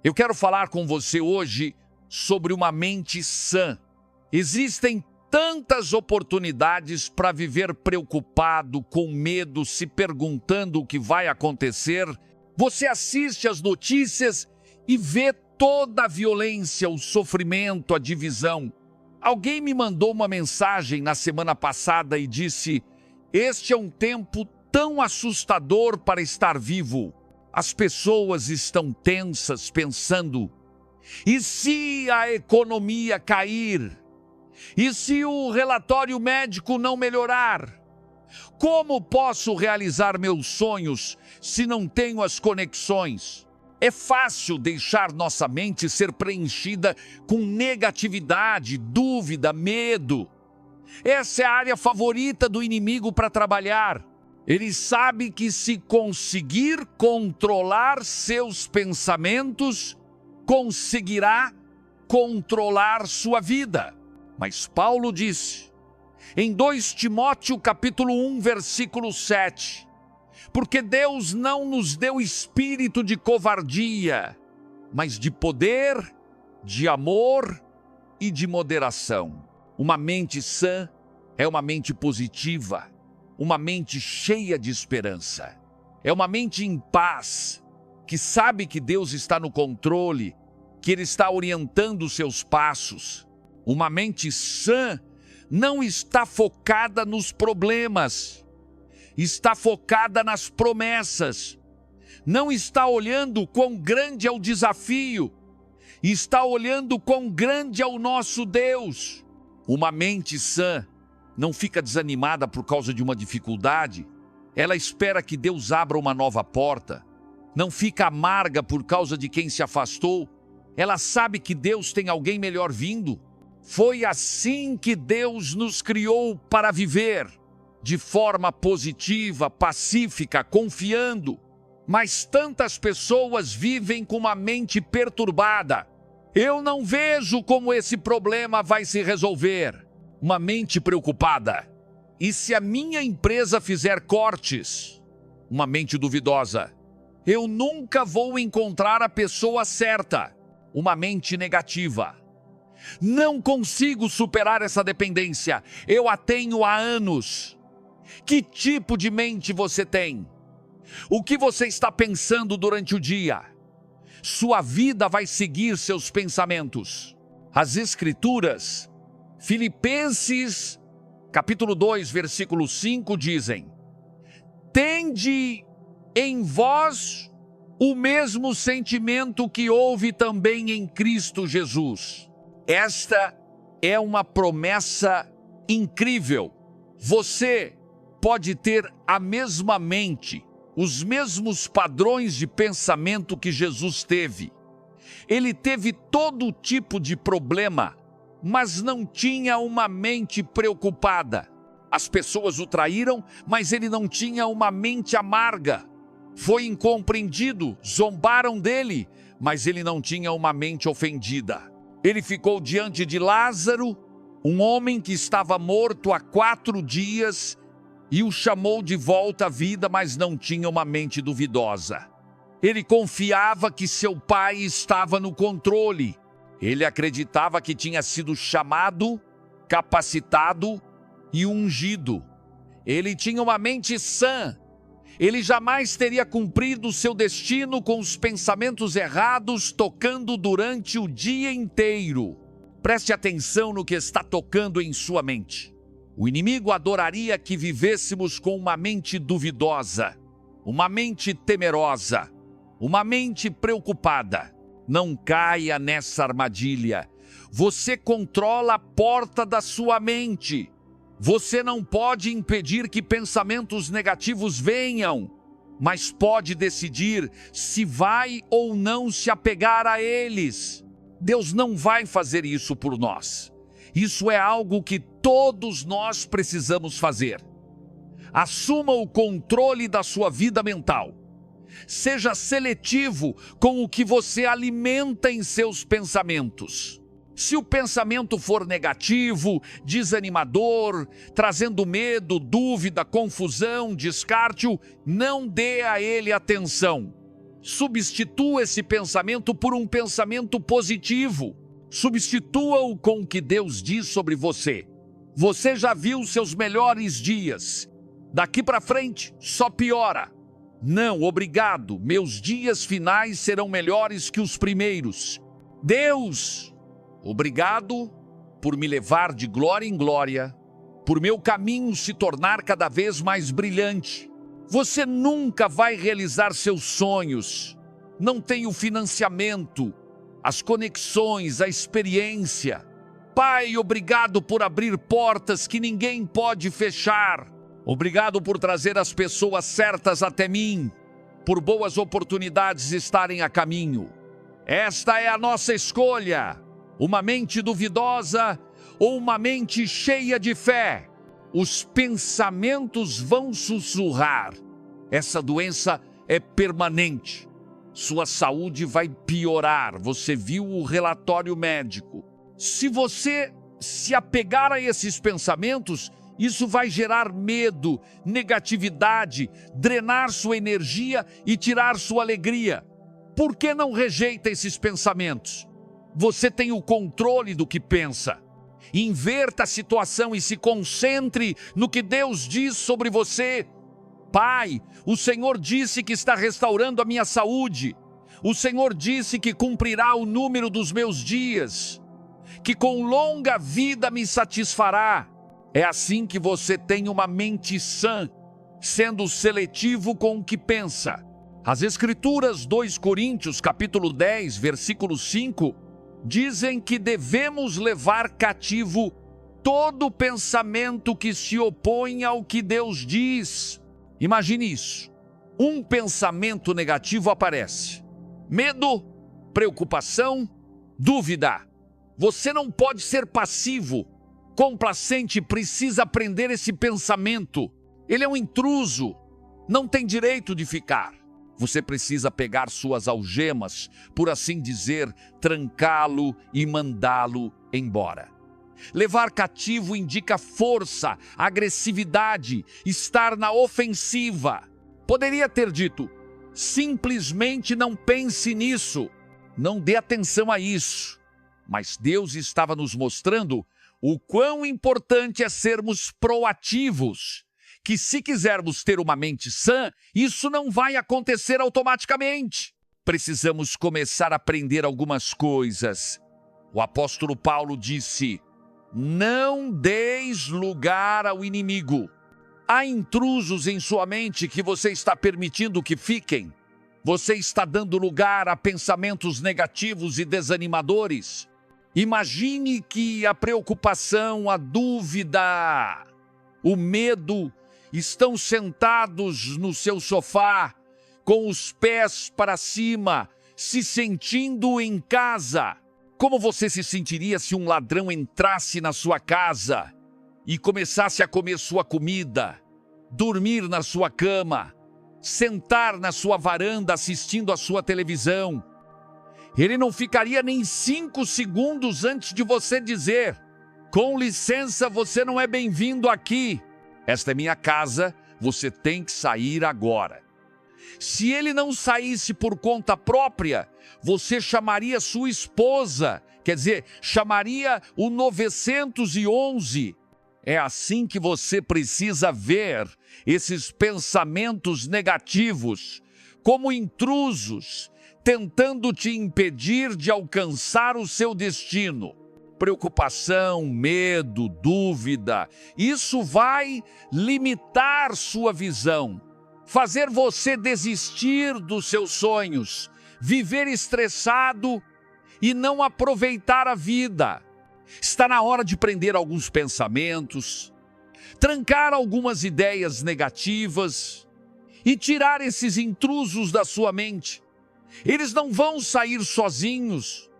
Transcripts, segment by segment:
Eu quero falar com você hoje sobre uma mente sã. Existem tantas oportunidades para viver preocupado, com medo, se perguntando o que vai acontecer. Você assiste às notícias e vê toda a violência, o sofrimento, a divisão. Alguém me mandou uma mensagem na semana passada e disse: "Este é um tempo tão assustador para estar vivo. As pessoas estão tensas, pensando: e se a economia cair? E se o relatório médico não melhorar? Como posso realizar meus sonhos se não tenho as conexões?" É fácil deixar nossa mente ser preenchida com negatividade, dúvida, medo. Essa é a área favorita do inimigo para trabalhar. Ele sabe que se conseguir controlar seus pensamentos, conseguirá controlar sua vida. Mas Paulo disse, em 2 Timóteo capítulo 1, versículo 7, porque Deus não nos deu espírito de covardia, mas de poder, de amor e de moderação. Uma mente sã é uma mente positiva, uma mente cheia de esperança. É uma mente em paz, que sabe que Deus está no controle, que Ele está orientando os seus passos. Uma mente sã não está focada nos problemas, está focada nas promessas. Não está olhando quão grande é o desafio, está olhando quão grande é o nosso Deus. Uma mente sã não fica desanimada por causa de uma dificuldade. Ela espera que Deus abra uma nova porta. Não fica amarga por causa de quem se afastou. Ela sabe que Deus tem alguém melhor vindo. Foi assim que Deus nos criou para viver, de forma positiva, pacífica, confiando. Mas tantas pessoas vivem com uma mente perturbada. Eu não vejo como esse problema vai se resolver. Uma mente preocupada. E se a minha empresa fizer cortes? Uma mente duvidosa. Eu nunca vou encontrar a pessoa certa. Uma mente negativa. Não consigo superar essa dependência. Eu a tenho há anos. Que tipo de mente você tem? O que você está pensando durante o dia? Sua vida vai seguir seus pensamentos. As Escrituras, Filipenses, capítulo 2, versículo 5, dizem: "Tende em vós o mesmo sentimento que houve também em Cristo Jesus." Esta é uma promessa incrível. Você pode ter a mesma mente, os mesmos padrões de pensamento que Jesus teve. Ele teve todo tipo de problema, mas não tinha uma mente preocupada. As pessoas o traíram, mas ele não tinha uma mente amarga. Foi incompreendido, zombaram dele, mas ele não tinha uma mente ofendida. Ele ficou diante de Lázaro, um homem que estava morto há 4 dias, e o chamou de volta à vida, mas não tinha uma mente duvidosa. Ele confiava que seu pai estava no controle. Ele acreditava que tinha sido chamado, capacitado e ungido. Ele tinha uma mente sã. Ele jamais teria cumprido o seu destino com os pensamentos errados tocando durante o dia inteiro. Preste atenção no que está tocando em sua mente. O inimigo adoraria que vivêssemos com uma mente duvidosa, uma mente temerosa, uma mente preocupada. Não caia nessa armadilha. Você controla a porta da sua mente. Você não pode impedir que pensamentos negativos venham, mas pode decidir se vai ou não se apegar a eles. Deus não vai fazer isso por nós. Isso é algo que todos nós precisamos fazer. Assuma o controle da sua vida mental. Seja seletivo com o que você alimenta em seus pensamentos. Se o pensamento for negativo, desanimador, trazendo medo, dúvida, confusão, descarte-o, não dê a ele atenção. Substitua esse pensamento por um pensamento positivo. Substitua-o com o que Deus diz sobre você. Você já viu seus melhores dias. Daqui para frente, só piora. Não, obrigado. Meus dias finais serão melhores que os primeiros. Deus, obrigado por me levar de glória em glória, por meu caminho se tornar cada vez mais brilhante. Você nunca vai realizar seus sonhos. Não tem o financiamento, as conexões, a experiência. Pai, obrigado por abrir portas que ninguém pode fechar. Obrigado por trazer as pessoas certas até mim, por boas oportunidades estarem a caminho. Esta é a nossa escolha, uma mente duvidosa ou uma mente cheia de fé. Os pensamentos vão sussurrar. Essa doença é permanente. Sua saúde vai piorar. Você viu o relatório médico. Se você se apegar a esses pensamentos, isso vai gerar medo, negatividade, drenar sua energia e tirar sua alegria. Por que não rejeita esses pensamentos? Você tem o controle do que pensa. Inverta a situação e se concentre no que Deus diz sobre você. Pai, o Senhor disse que está restaurando a minha saúde. O Senhor disse que cumprirá o número dos meus dias, que com longa vida me satisfará. É assim que você tem uma mente sã, sendo seletivo com o que pensa. As Escrituras, 2 Coríntios, capítulo 10, versículo 5, dizem que devemos levar cativo todo pensamento que se opõe ao que Deus diz. Imagine isso. Um pensamento negativo aparece. Medo, preocupação, dúvida. Você não pode ser passivo, complacente, precisa aprender esse pensamento. Ele é um intruso, não tem direito de ficar. Você precisa pegar suas algemas, por assim dizer, trancá-lo e mandá-lo embora. Levar cativo indica força, agressividade, estar na ofensiva. Poderia ter dito, simplesmente não pense nisso, não dê atenção a isso. Mas Deus estava nos mostrando o quão importante é sermos proativos, que se quisermos ter uma mente sã, isso não vai acontecer automaticamente. Precisamos começar a aprender algumas coisas. O apóstolo Paulo disse, não deis lugar ao inimigo. Há intrusos em sua mente que você está permitindo que fiquem. Você está dando lugar a pensamentos negativos e desanimadores. Imagine que a preocupação, a dúvida, o medo estão sentados no seu sofá, com os pés para cima, se sentindo em casa. Como você se sentiria se um ladrão entrasse na sua casa e começasse a comer sua comida, dormir na sua cama, sentar na sua varanda assistindo a sua televisão? Ele não ficaria nem 5 segundos antes de você dizer, com licença, você não é bem-vindo aqui. Esta é minha casa, você tem que sair agora. Se ele não saísse por conta própria, você chamaria sua esposa, quer dizer, chamaria o 911. É assim que você precisa ver esses pensamentos negativos como intrusos, tentando te impedir de alcançar o seu destino. Preocupação, medo, dúvida, isso vai limitar sua visão, fazer você desistir dos seus sonhos, viver estressado e não aproveitar a vida. Está na hora de prender alguns pensamentos, trancar algumas ideias negativas e tirar esses intrusos da sua mente. Eles não vão sair sozinhos.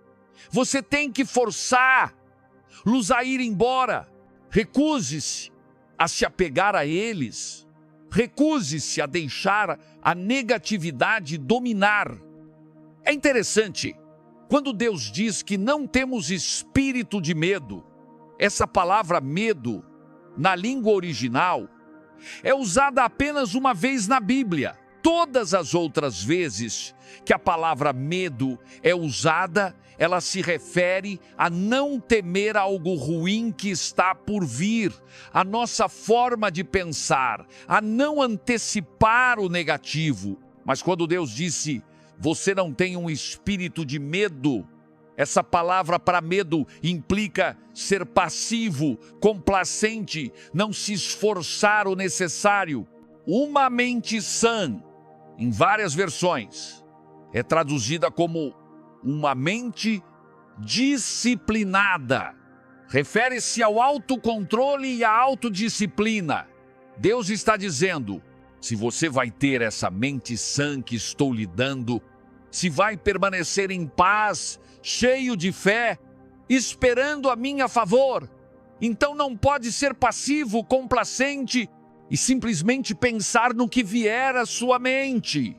Você tem que forçá-los a ir embora. Recuse-se a se apegar a eles. Recuse-se a deixar a negatividade dominar. É interessante, quando Deus diz que não temos espírito de medo, essa palavra medo, na língua original, é usada apenas uma vez na Bíblia. Todas as outras vezes que a palavra medo é usada, ela se refere a não temer algo ruim que está por vir, a nossa forma de pensar, a não antecipar o negativo. Mas quando Deus disse, você não tem um espírito de medo, essa palavra para medo implica ser passivo, complacente, não se esforçar o necessário. Uma mente sã, em várias versões, é traduzida como uma mente disciplinada. Refere-se ao autocontrole e à autodisciplina. Deus está dizendo, se você vai ter essa mente sã que estou lhe dando, se vai permanecer em paz, cheio de fé, esperando a mim a favor, então não pode ser passivo, complacente e simplesmente pensar no que vier à sua mente.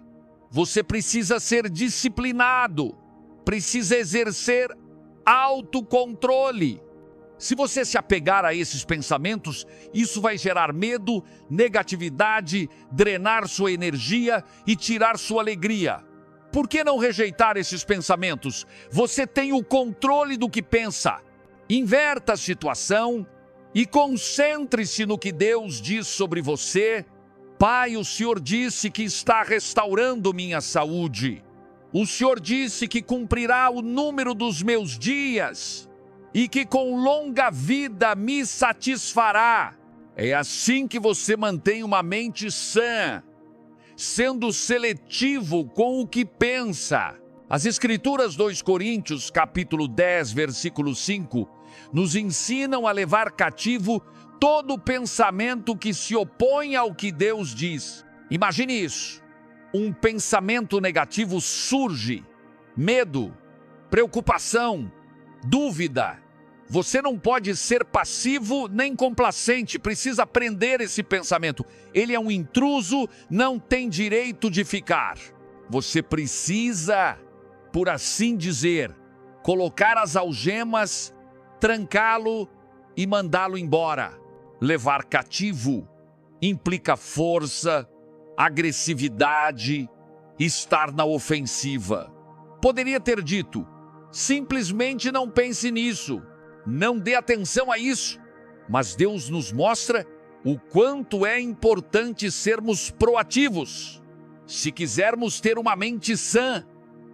Você precisa ser disciplinado, precisa exercer autocontrole. Se você se apegar a esses pensamentos, isso vai gerar medo, negatividade, drenar sua energia e tirar sua alegria. Por que não rejeitar esses pensamentos? Você tem o controle do que pensa. Inverta a situação e concentre-se no que Deus diz sobre você. Pai, o Senhor disse que está restaurando minha saúde. O Senhor disse que cumprirá o número dos meus dias e que com longa vida me satisfará. É assim que você mantém uma mente sã, sendo seletivo com o que pensa. As Escrituras 2 Coríntios, capítulo 10, versículo 5, nos ensinam a levar cativo todo pensamento que se opõe ao que Deus diz. Imagine isso. Um pensamento negativo surge, medo, preocupação, dúvida. Você não pode ser passivo nem complacente, precisa aprender esse pensamento. Ele é um intruso, não tem direito de ficar. Você precisa, por assim dizer, colocar as algemas, trancá-lo e mandá-lo embora. Levar cativo implica força, agressividade, estar na ofensiva. Poderia ter dito, simplesmente não pense nisso. Não dê atenção a isso, mas Deus nos mostra o quanto é importante sermos proativos. Se quisermos ter uma mente sã,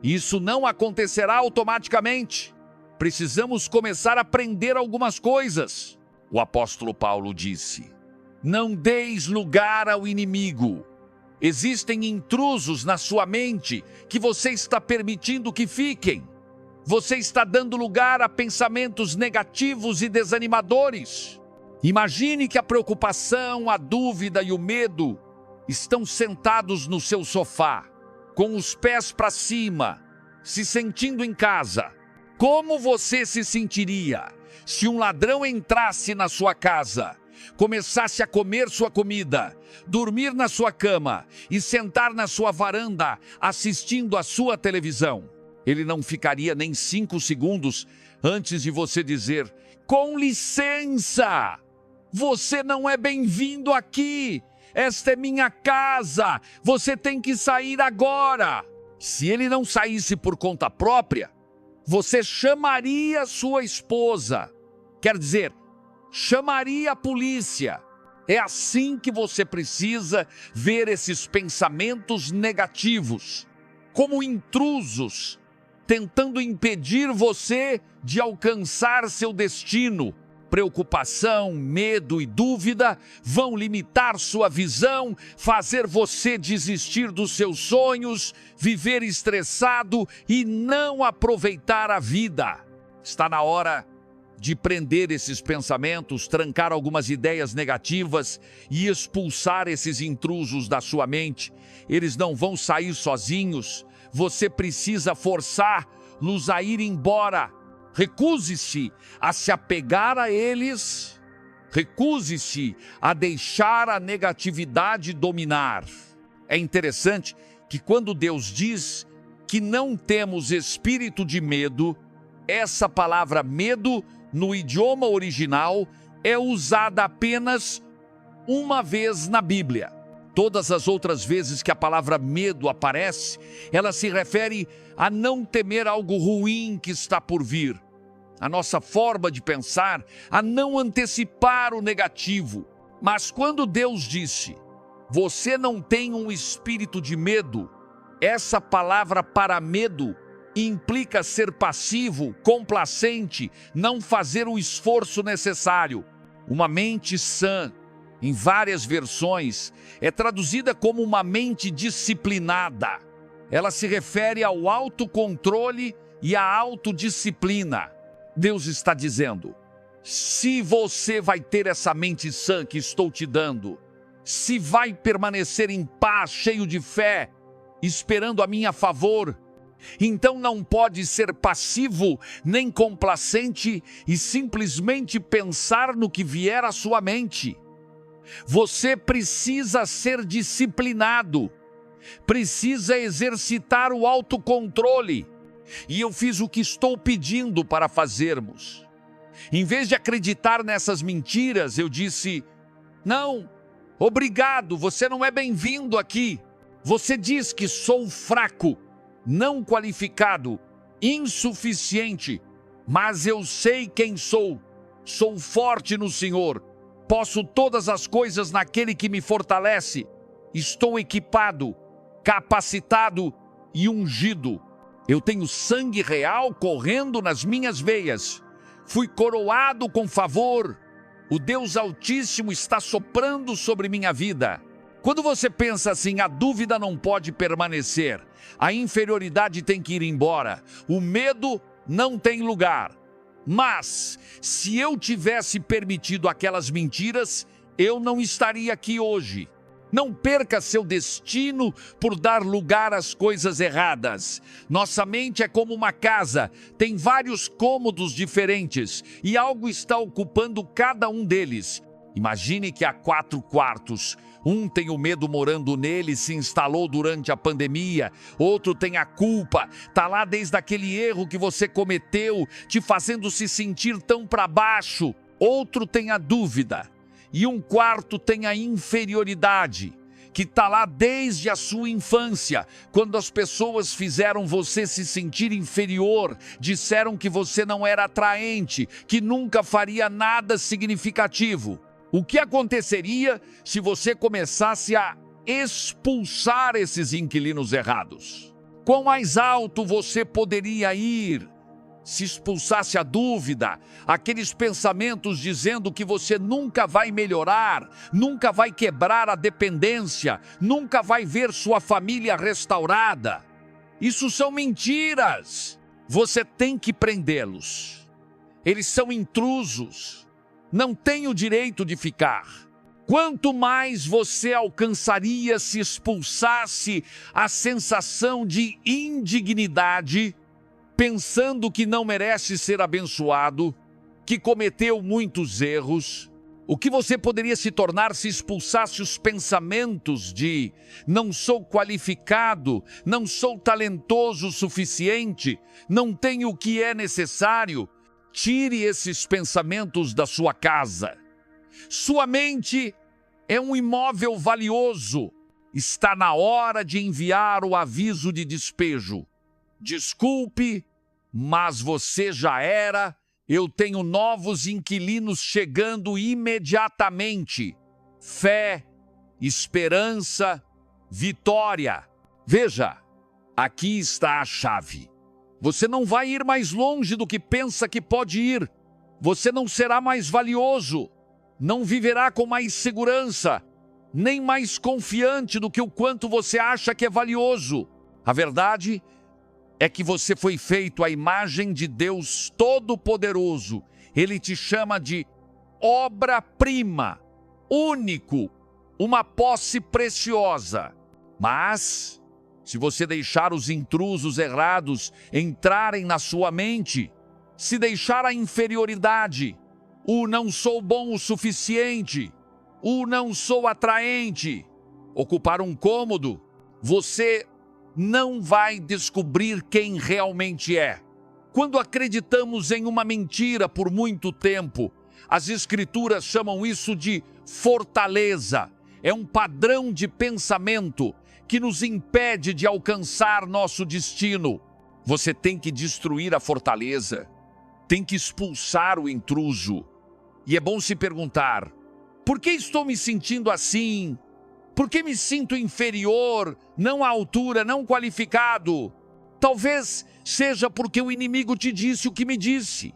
isso não acontecerá automaticamente. Precisamos começar a aprender algumas coisas. O apóstolo Paulo disse, não deis lugar ao inimigo. Existem intrusos na sua mente que você está permitindo que fiquem. Você está dando lugar a pensamentos negativos e desanimadores. Imagine que a preocupação, a dúvida e o medo estão sentados no seu sofá, com os pés para cima, se sentindo em casa. Como você se sentiria se um ladrão entrasse na sua casa, começasse a comer sua comida, dormir na sua cama e sentar na sua varanda assistindo a sua televisão? Ele não ficaria nem 5 segundos antes de você dizer, com licença, você não é bem-vindo aqui, esta é minha casa, você tem que sair agora. Se ele não saísse por conta própria, você chamaria sua esposa, quer dizer, chamaria a polícia. É assim que você precisa ver esses pensamentos negativos, como intrusos, tentando impedir você de alcançar seu destino. Preocupação, medo e dúvida vão limitar sua visão, fazer você desistir dos seus sonhos, viver estressado e não aproveitar a vida. Está na hora de prender esses pensamentos, trancar algumas ideias negativas e expulsar esses intrusos da sua mente. Eles não vão sair sozinhos. Você precisa forçá-los a ir embora. Recuse-se a se apegar a eles. Recuse-se a deixar a negatividade dominar. É interessante que quando Deus diz que não temos espírito de medo, essa palavra medo, no idioma original, é usada apenas uma vez na Bíblia. Todas as outras vezes que a palavra medo aparece, ela se refere a não temer algo ruim que está por vir. A nossa forma de pensar, a não antecipar o negativo. Mas quando Deus disse, você não tem um espírito de medo, essa palavra para medo implica ser passivo, complacente, não fazer o esforço necessário. Uma mente sã, em várias versões, é traduzida como uma mente disciplinada. Ela se refere ao autocontrole e à autodisciplina. Deus está dizendo, se você vai ter essa mente sã que estou te dando, se vai permanecer em paz, cheio de fé, esperando a minha favor, então não pode ser passivo nem complacente e simplesmente pensar no que vier à sua mente. Você precisa ser disciplinado, precisa exercitar o autocontrole. E eu fiz o que estou pedindo para fazermos. Em vez de acreditar nessas mentiras, eu disse, não, obrigado, você não é bem-vindo aqui. Você diz que sou fraco, não qualificado, insuficiente, mas eu sei quem sou. Sou forte no Senhor. Posso todas as coisas naquele que me fortalece. Estou equipado, capacitado e ungido. Eu tenho sangue real correndo nas minhas veias. Fui coroado com favor. O Deus Altíssimo está soprando sobre minha vida. Quando você pensa assim, a dúvida não pode permanecer. A inferioridade tem que ir embora. O medo não tem lugar. Mas, se eu tivesse permitido aquelas mentiras, eu não estaria aqui hoje. Não perca seu destino por dar lugar às coisas erradas. Nossa mente é como uma casa, tem vários cômodos diferentes e algo está ocupando cada um deles. Imagine que há 4 quartos. Um tem o medo morando nele, se instalou durante a pandemia. Outro tem a culpa, está lá desde aquele erro que você cometeu, te fazendo se sentir tão para baixo. Outro tem a dúvida. E um quarto tem a inferioridade, que está lá desde a sua infância, quando as pessoas fizeram você se sentir inferior, disseram que você não era atraente, que nunca faria nada significativo. O que aconteceria se você começasse a expulsar esses inquilinos errados? Quão mais alto você poderia ir se expulsasse a dúvida, aqueles pensamentos dizendo que você nunca vai melhorar, nunca vai quebrar a dependência, nunca vai ver sua família restaurada? Isso são mentiras. Você tem que prendê-los. Eles são intrusos. Não tem o direito de ficar. Quanto mais você alcançaria se expulsasse a sensação de indignidade, pensando que não merece ser abençoado, que cometeu muitos erros, o que você poderia se tornar se expulsasse os pensamentos de não sou qualificado, não sou talentoso o suficiente, não tenho o que é necessário. Tire esses pensamentos da sua casa. Sua mente é um imóvel valioso. Está na hora de enviar o aviso de despejo. Desculpe, mas você já era. Eu tenho novos inquilinos chegando imediatamente. Fé, esperança, vitória. Veja, aqui está a chave. Você não vai ir mais longe do que pensa que pode ir. Você não será mais valioso. Não viverá com mais segurança, nem mais confiante do que o quanto você acha que é valioso. A verdade é que você foi feito à imagem de Deus Todo-Poderoso. Ele te chama de obra-prima, único, uma posse preciosa. Mas se você deixar os intrusos errados entrarem na sua mente, se deixar a inferioridade, o não sou bom o suficiente, o não sou atraente, ocupar um cômodo, você não vai descobrir quem realmente é. Quando acreditamos em uma mentira por muito tempo, as Escrituras chamam isso de fortaleza. é um padrão de pensamento que nos impede de alcançar nosso destino. Você tem que destruir a fortaleza, tem que expulsar o intruso. E é bom se perguntar: por que estou me sentindo assim? Por que me sinto inferior, não à altura, não qualificado? Talvez seja porque o inimigo te disse o que me disse,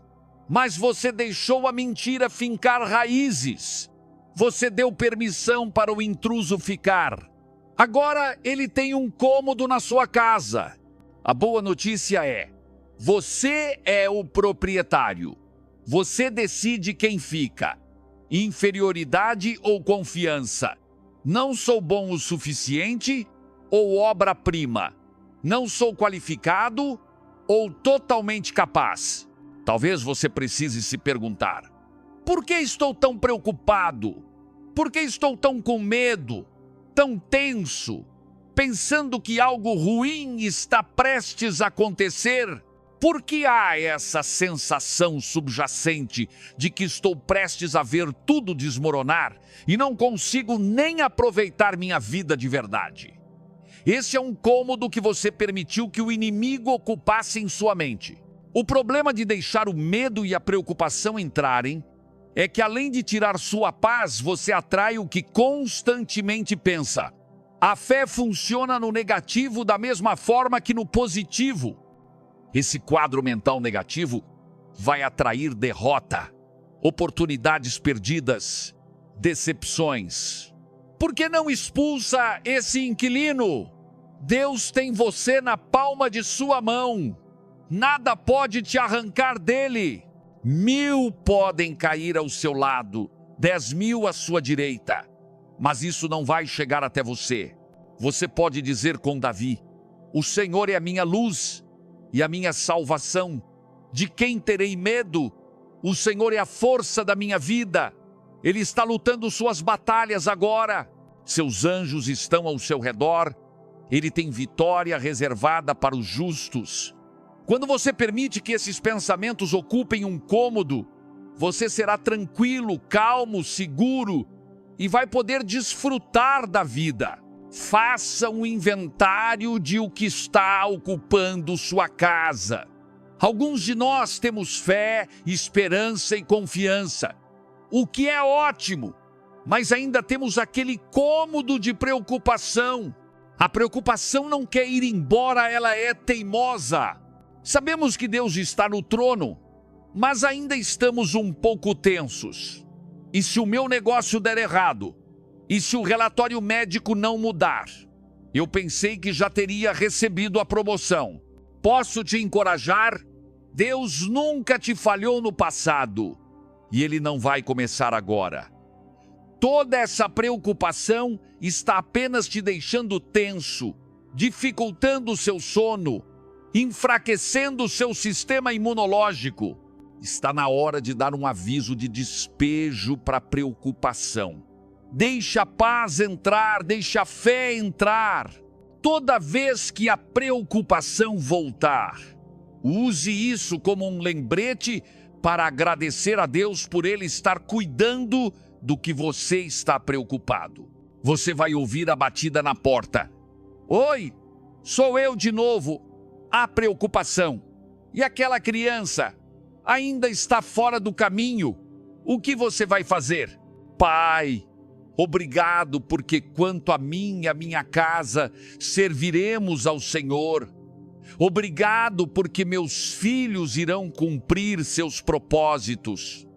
mas você deixou a mentira fincar raízes. Você deu permissão para o intruso ficar. Agora ele tem um cômodo na sua casa. A boa notícia é: você é o proprietário. Você decide quem fica. Inferioridade ou confiança? Não sou bom o suficiente ou obra-prima? Não sou qualificado ou totalmente capaz? Talvez você precise se perguntar: por que estou tão preocupado? Por que estou tão com medo, tão tenso, pensando que algo ruim está prestes a acontecer? Por que há essa sensação subjacente de que estou prestes a ver tudo desmoronar e não consigo nem aproveitar minha vida de verdade? Esse é um cômodo que você permitiu que o inimigo ocupasse em sua mente. O problema de deixar o medo e a preocupação entrarem é que, além de tirar sua paz, você atrai o que constantemente pensa. A fé funciona no negativo da mesma forma que no positivo. Esse quadro mental negativo vai atrair derrota, oportunidades perdidas, decepções. Por que não expulsa esse inquilino? Deus tem você na palma de sua mão. Nada pode te arrancar dele. 1000 podem cair ao seu lado, 10.000 à sua direita, mas isso não vai chegar até você. Você pode dizer com Davi: o Senhor é a minha luz e a minha salvação. De quem terei medo? O Senhor é a força da minha vida. Ele está lutando suas batalhas agora. Seus anjos estão ao seu redor. Ele tem vitória reservada para os justos. Quando você permite que esses pensamentos ocupem um cômodo, você será tranquilo, calmo, seguro e vai poder desfrutar da vida. Faça um inventário de o que está ocupando sua casa. Alguns de nós temos fé, esperança e confiança, o que é ótimo, mas ainda temos aquele cômodo de preocupação. A preocupação não quer ir embora, ela é teimosa. Sabemos que Deus está no trono, mas ainda estamos um pouco tensos. E se o meu negócio der errado? E se o relatório médico não mudar? Eu pensei que já teria recebido a promoção. Posso te encorajar? Deus nunca te falhou no passado e Ele não vai começar agora. Toda essa preocupação está apenas te deixando tenso, dificultando o seu sono, enfraquecendo o seu sistema imunológico. Está na hora de dar um aviso de despejo para a preocupação. Deixa a paz entrar, deixa a fé entrar. Toda vez que a preocupação voltar, use isso como um lembrete para agradecer a Deus por Ele estar cuidando do que você está preocupado. Você vai ouvir a batida na porta. Oi, sou eu de novo. Há preocupação. E aquela criança ainda está fora do caminho. O que você vai fazer? Pai, obrigado porque quanto a mim e a minha casa serviremos ao Senhor. Obrigado porque meus filhos irão cumprir seus propósitos.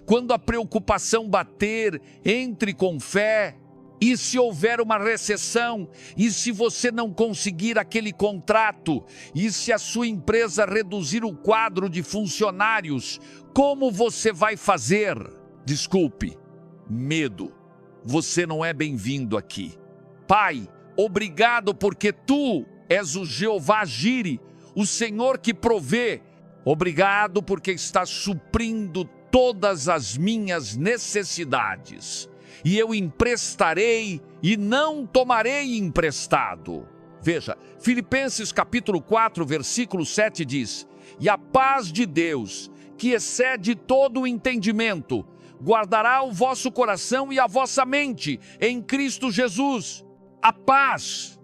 Quando a preocupação bater, entre com fé. E se houver uma recessão, e se você não conseguir aquele contrato, e se a sua empresa reduzir o quadro de funcionários, como você vai fazer? Desculpe, medo. Você não é bem-vindo aqui. Pai, obrigado porque Tu és o Jeová Jire, o Senhor que provê. Obrigado porque estás suprindo todas as minhas necessidades. E eu emprestarei e não tomarei emprestado. Veja, Filipenses capítulo 4, versículo 7 diz: e a paz de Deus, que excede todo o entendimento, guardará o vosso coração e a vossa mente em Cristo Jesus. A paz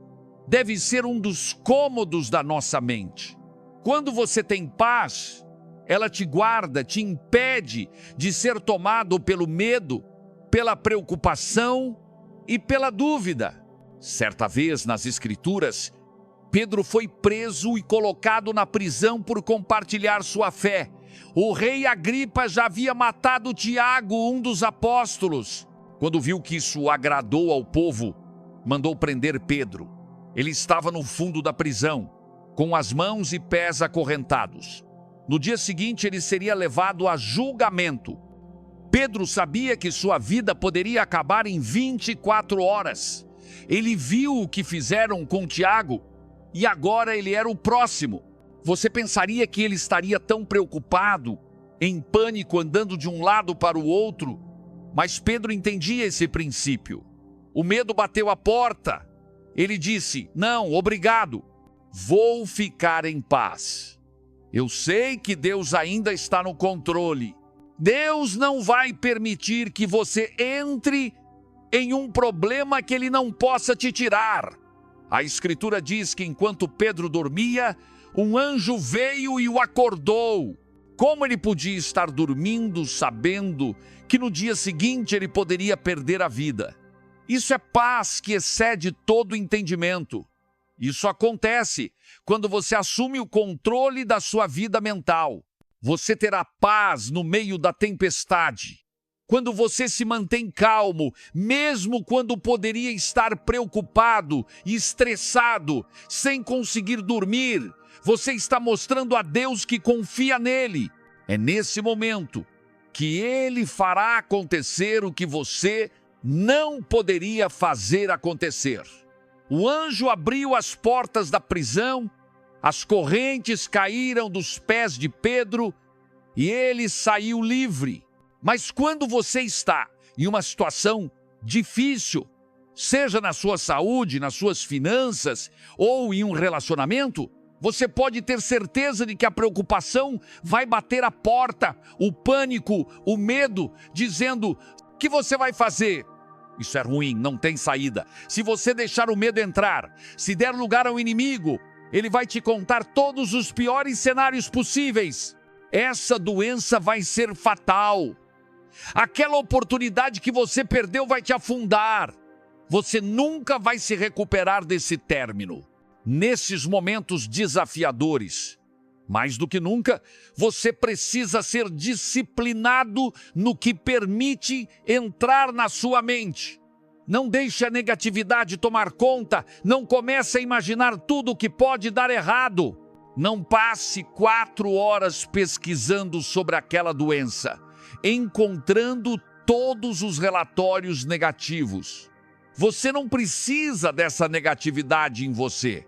deve ser um dos cômodos da nossa mente. Quando você tem paz, ela te guarda, te impede de ser tomado pelo medo, pela preocupação e pela dúvida. Certa vez, nas Escrituras, Pedro foi preso e colocado na prisão por compartilhar sua fé. O rei Agripa já havia matado Tiago, um dos apóstolos. Quando viu que isso agradou ao povo, mandou prender Pedro. Ele estava no fundo da prisão, com as mãos e pés acorrentados. No dia seguinte, ele seria levado a julgamento. Pedro sabia que sua vida poderia acabar em 24 horas. Ele viu o que fizeram com Tiago e agora ele era o próximo. Você pensaria que ele estaria tão preocupado, em pânico, andando de um lado para o outro? Mas Pedro entendia esse princípio. O medo bateu à porta. Ele disse: não, obrigado. Vou ficar em paz. Eu sei que Deus ainda está no controle. Deus não vai permitir que você entre em um problema que Ele não possa te tirar. A Escritura diz que enquanto Pedro dormia, um anjo veio e o acordou. Como ele podia estar dormindo sabendo que no dia seguinte ele poderia perder a vida? Isso é paz que excede todo entendimento. Isso acontece quando você assume o controle da sua vida mental. Você terá paz no meio da tempestade. Quando você se mantém calmo, mesmo quando poderia estar preocupado e estressado, sem conseguir dormir, você está mostrando a Deus que confia nele. É nesse momento que Ele fará acontecer o que você não poderia fazer acontecer. O anjo abriu as portas da prisão, as correntes caíram dos pés de Pedro e ele saiu livre. Mas quando você está em uma situação difícil, seja na sua saúde, nas suas finanças ou em um relacionamento, você pode ter certeza de que a preocupação vai bater a porta, o pânico, o medo, dizendo: o que você vai fazer? Isso é ruim, não tem saída. Se você deixar o medo entrar, se der lugar ao inimigo, ele vai te contar todos os piores cenários possíveis. Essa doença vai ser fatal. Aquela oportunidade que você perdeu vai te afundar. Você nunca vai se recuperar desse término. Nesses momentos desafiadores, mais do que nunca, você precisa ser disciplinado no que permite entrar na sua mente. Não deixe a negatividade tomar conta, não comece a imaginar tudo o que pode dar errado. Não passe 4 horas pesquisando sobre aquela doença, encontrando todos os relatórios negativos. Você não precisa dessa negatividade em você.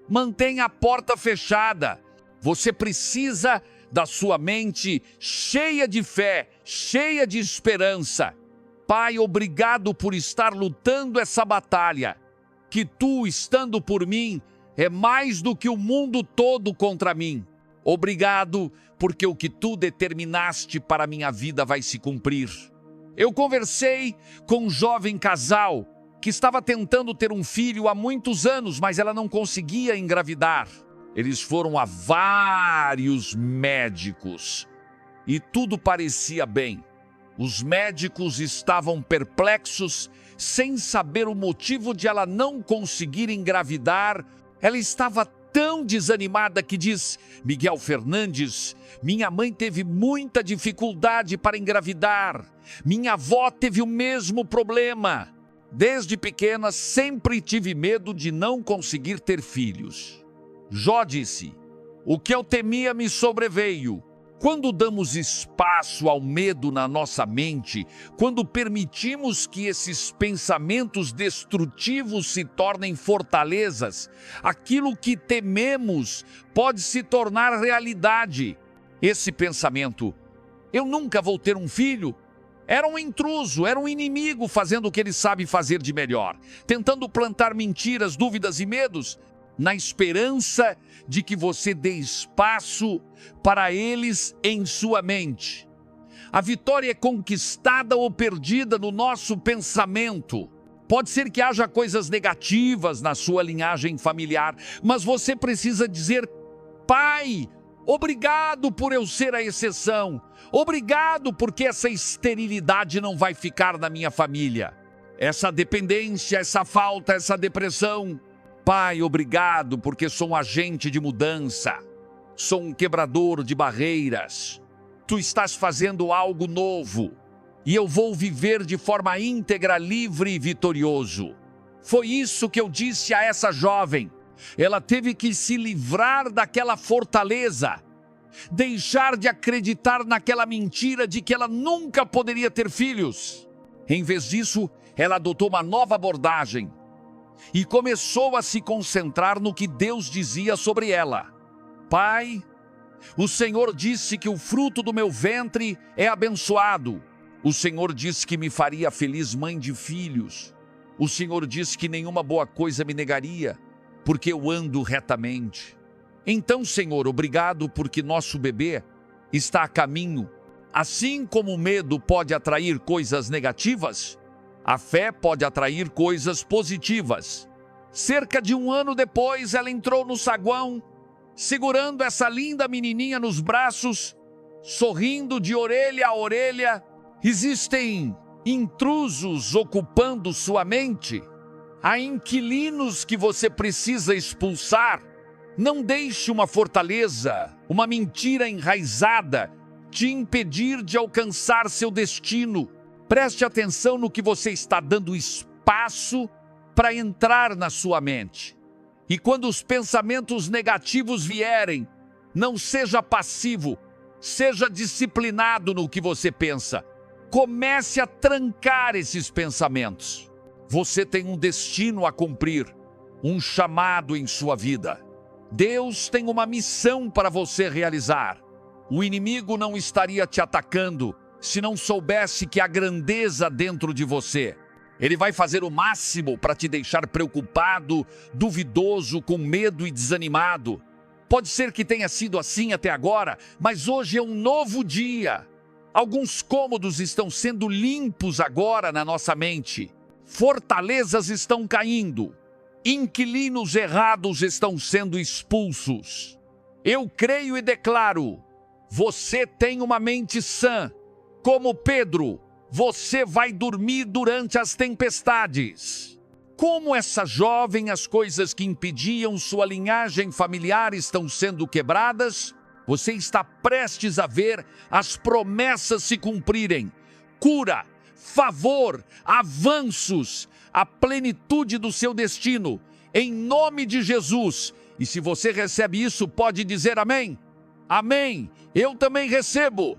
Mantenha a porta fechada. Você precisa da sua mente cheia de fé, cheia de esperança. Pai, obrigado por estar lutando essa batalha. Que tu, estando por mim, é mais do que o mundo todo contra mim. Obrigado, porque o que tu determinaste para a minha vida vai se cumprir. Eu conversei com um jovem casal que estava tentando ter um filho há muitos anos, mas ela não conseguia engravidar. Eles foram a vários médicos e tudo parecia bem. Os médicos estavam perplexos, sem saber o motivo de ela não conseguir engravidar. Ela estava tão desanimada que diz: Miguel Fernandes, minha mãe teve muita dificuldade para engravidar. Minha avó teve o mesmo problema. Desde pequena, sempre tive medo de não conseguir ter filhos. Jó disse: o que eu temia me sobreveio. Quando damos espaço ao medo na nossa mente, quando permitimos que esses pensamentos destrutivos se tornem fortalezas, aquilo que tememos pode se tornar realidade. Esse pensamento: eu nunca vou ter um filho, era um intruso, era um inimigo fazendo o que ele sabe fazer de melhor, tentando plantar mentiras, dúvidas e medos, na esperança de que você dê espaço para eles em sua mente. A vitória é conquistada ou perdida no nosso pensamento. Pode ser que haja coisas negativas na sua linhagem familiar, mas você precisa dizer: Pai, obrigado por eu ser a exceção. Obrigado porque essa esterilidade não vai ficar na minha família. Essa dependência, essa falta, essa depressão. Pai, obrigado porque sou um agente de mudança. Sou um quebrador de barreiras. Tu estás fazendo algo novo. E eu vou viver de forma íntegra, livre e vitorioso. Foi isso que eu disse a essa jovem. Ela teve que se livrar daquela fortaleza, deixar de acreditar naquela mentira de que ela nunca poderia ter filhos. Em vez disso, ela adotou uma nova abordagem e começou a se concentrar no que Deus dizia sobre ela. Pai, o Senhor disse que o fruto do meu ventre é abençoado. O Senhor disse que me faria feliz mãe de filhos. O Senhor disse que nenhuma boa coisa me negaria, porque eu ando retamente. Então, Senhor, obrigado porque nosso bebê está a caminho. Assim como o medo pode atrair coisas negativas, a fé pode atrair coisas positivas. Cerca de 1 ano depois, ela entrou no saguão, segurando essa linda menininha nos braços, sorrindo de orelha a orelha. Existem intrusos ocupando sua mente. Há inquilinos que você precisa expulsar. Não deixe uma fortaleza, uma mentira enraizada, te impedir de alcançar seu destino. Preste atenção no que você está dando espaço para entrar na sua mente. E quando os pensamentos negativos vierem, não seja passivo, seja disciplinado no que você pensa. Comece a trancar esses pensamentos. Você tem um destino a cumprir, um chamado em sua vida. Deus tem uma missão para você realizar. O inimigo não estaria te atacando se não soubesse que há grandeza dentro de você. Ele vai fazer o máximo para te deixar preocupado, duvidoso, com medo e desanimado. Pode ser que tenha sido assim até agora, mas hoje é um novo dia. Alguns cômodos estão sendo limpos agora na nossa mente. Fortalezas estão caindo. Inquilinos errados estão sendo expulsos. Eu creio e declaro: você tem uma mente sã. Como Pedro, você vai dormir durante as tempestades. Como essa jovem, as coisas que impediam sua linhagem familiar estão sendo quebradas. Você está prestes a ver as promessas se cumprirem. Cura, favor, avanços, a plenitude do seu destino, em nome de Jesus. E se você recebe isso, pode dizer amém? Amém, eu também recebo.